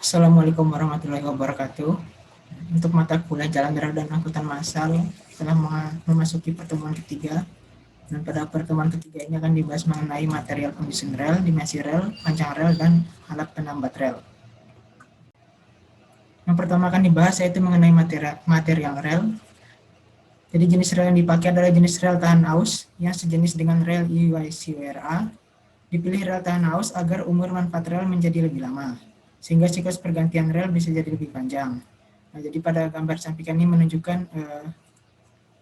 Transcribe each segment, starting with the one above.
Assalamualaikum warahmatullahi wabarakatuh. Untuk mata kuliah Jalan Darat dan Angkutan Massal telah memasuki pertemuan ketiga. Dan pada pertemuan ketiga ini akan dibahas mengenai material pembisin rel, dimensi rel, panjang rel, dan alat penambat rel. Yang pertama akan dibahas yaitu mengenai material rel. Jadi jenis rel yang dipakai adalah jenis rel tahan aus yang sejenis dengan rel IYC-WRA. Dipilih rel tahan aus agar umur manfaat rel menjadi lebih lama, sehingga siklus pergantian rel bisa jadi lebih panjang. Nah, jadi pada gambar sampingan ini menunjukkan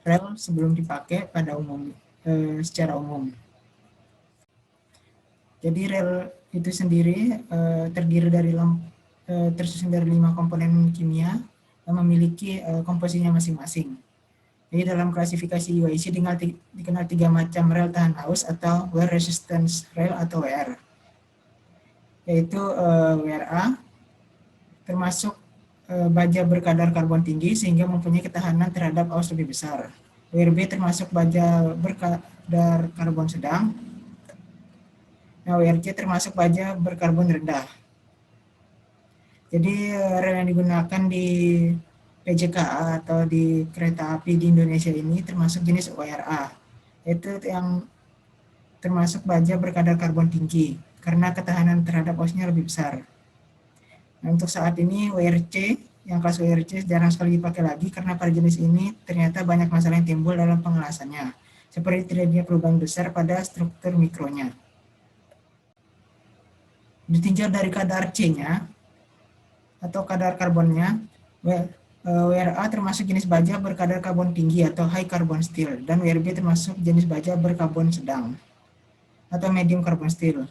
rel sebelum dipakai pada secara umum. Jadi rel itu sendiri tersusun dari 5 komponen kimia yang memiliki komposisinya masing-masing. Jadi dalam klasifikasi UIC dikenal 3 macam rel tahan aus atau wear resistance rel atau WR, yaitu WRA termasuk baja berkadar karbon tinggi sehingga mempunyai ketahanan terhadap aus lebih besar. WRB termasuk baja berkadar karbon sedang. Nah, WRC termasuk baja berkarbon rendah. Jadi rel yang digunakan di PJKA atau di kereta api di Indonesia ini termasuk jenis WRA, yaitu yang termasuk baja berkadar karbon tinggi karena ketahanan terhadap ausnya lebih besar. Nah, untuk saat ini WRC, yang kelas WRC jarang sekali dipakai lagi karena pada jenis ini ternyata banyak masalah yang timbul dalam pengelasannya, seperti terjadinya perubahan besar pada struktur mikronya. Ditinjau dari kadar C-nya atau kadar karbonnya, WRA termasuk jenis baja berkadar karbon tinggi atau high carbon steel, dan WRB termasuk jenis baja berkarbon sedang atau medium carbon steel.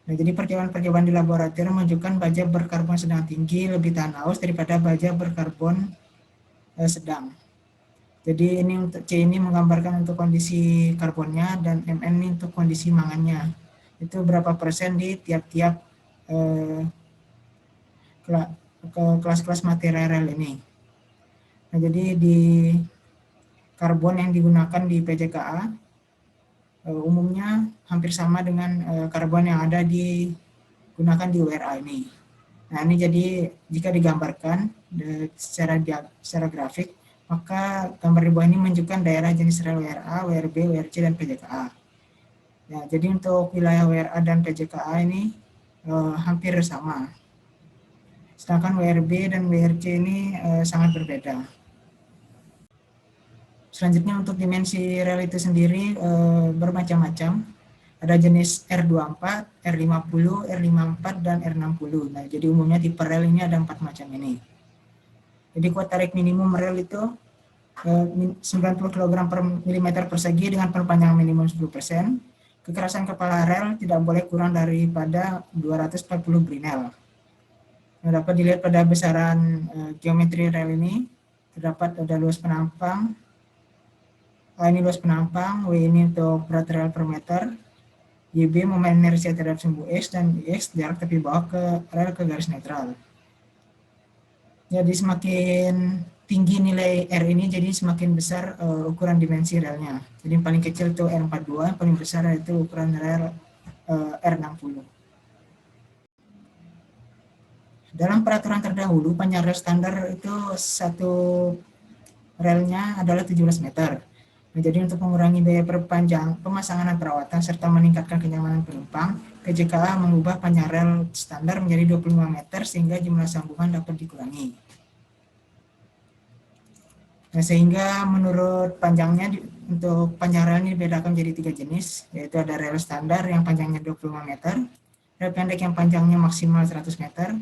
Nah, jadi percobaan di laboratorium menunjukkan baja berkarbon sedang tinggi lebih tahan aus daripada baja berkarbon sedang. Jadi ini untuk C ini menggambarkan untuk kondisi karbonnya dan MN ini untuk kondisi mangannya. Itu berapa persen di tiap-tiap kelas-kelas material ini. Nah, jadi di karbon yang digunakan di PJKA umumnya hampir sama dengan karbon yang ada digunakan di WRA ini. Nah, ini jadi jika digambarkan secara grafik, maka gambar di bawah ini menunjukkan daerah jenis rel WRA, WRB, WRC, dan PJKA. Ya, jadi untuk wilayah WRA dan PJKA ini hampir sama. Sedangkan WRB dan WRC ini sangat berbeda. Selanjutnya untuk dimensi rel itu sendiri bermacam-macam. Ada jenis R24, R50, R54, dan R60. Nah, jadi umumnya tipe rel ini ada 4 macam ini. Jadi kuat tarik minimum rel itu 90 kg per mm persegi dengan perpanjangan minimum 10%. Kekerasan kepala rel tidak boleh kurang daripada 240 Brinel. Nah, dapat dilihat pada besaran geometri rel ini, terdapat ada luas penampang, A ini luas penampang, W ini untuk berat rel per meter, YB momen inersia terhadap sumbu X, dan X jarak tepi bawah ke rel ke garis netral. Jadi semakin tinggi nilai R ini, jadi semakin besar ukuran dimensi relnya. Jadi yang paling kecil itu R42, yang paling besar itu ukuran rel R60. Dalam peraturan terdahulu, panjang rel standar itu satu relnya adalah 17 meter. Nah, jadi untuk mengurangi biaya pemasangan dan perawatan serta meningkatkan kenyamanan penumpang, PJKA mengubah panjang rel standar menjadi 25 meter sehingga jumlah sambungan dapat dikurangi. Nah, sehingga menurut panjangnya untuk panjang rel ini dibedakan menjadi 3 jenis, yaitu ada rel standar yang panjangnya 25 meter, rel pendek yang panjangnya maksimal 100 meter,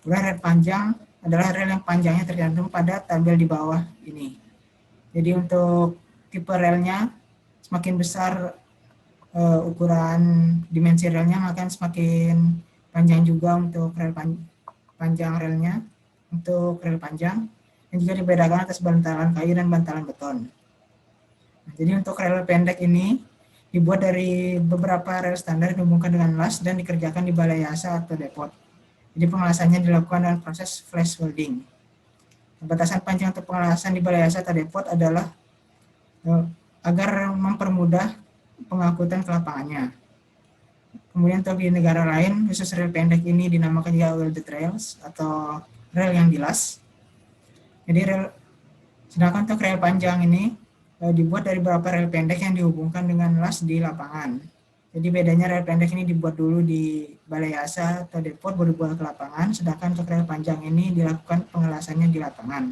kemudian rel panjang adalah rel yang panjangnya tergantung pada tabel di bawah ini. Jadi untuk tipe relnya semakin besar ukuran dimensi relnya, maka semakin panjang juga untuk rel panjang relnya untuk rel panjang, dan juga dibedakan atas bantalan kayu dan bantalan beton. Nah, jadi untuk rel pendek ini dibuat dari beberapa rel standar dihubungkan dengan las dan dikerjakan di balai asa atau depot. Jadi pengelasannya dilakukan dengan proses flash welding. Batasan panjang untuk pengelasan di balai asa atau depot adalah agar mempermudah pengangkutan ke lapangannya. Kemudian untuk di negara lain, khusus rel pendek ini dinamakan juga welded rails atau rel yang dilas. Jadi sedangkan untuk rel panjang ini dibuat dari beberapa rel pendek yang dihubungkan dengan las di lapangan. Jadi bedanya rel pendek ini dibuat dulu di balai asa atau depot baru dibuat ke lapangan, sedangkan untuk rel panjang ini dilakukan pengelasannya di lapangan.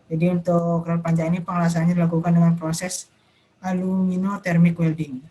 Jadi untuk rel panjang ini pengelasannya dilakukan dengan proses aluminothermic welding.